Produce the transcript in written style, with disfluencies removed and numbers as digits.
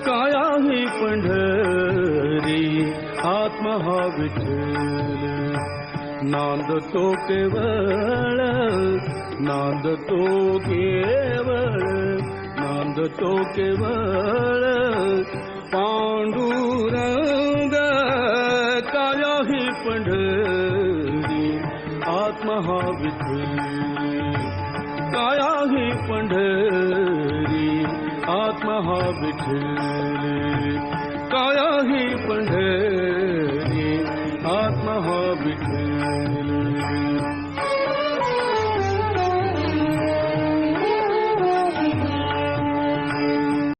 काया ही पंढरी आत्मा हा विठ्ठल नांदतो केवळ नांदतो केवळ नांदतो केवळ पांडुरंग काया ही पंढरी आत्मा हा विठ्ठल काया ही पंढरी आत्मा हा विठ्ठल काया ही पंढरी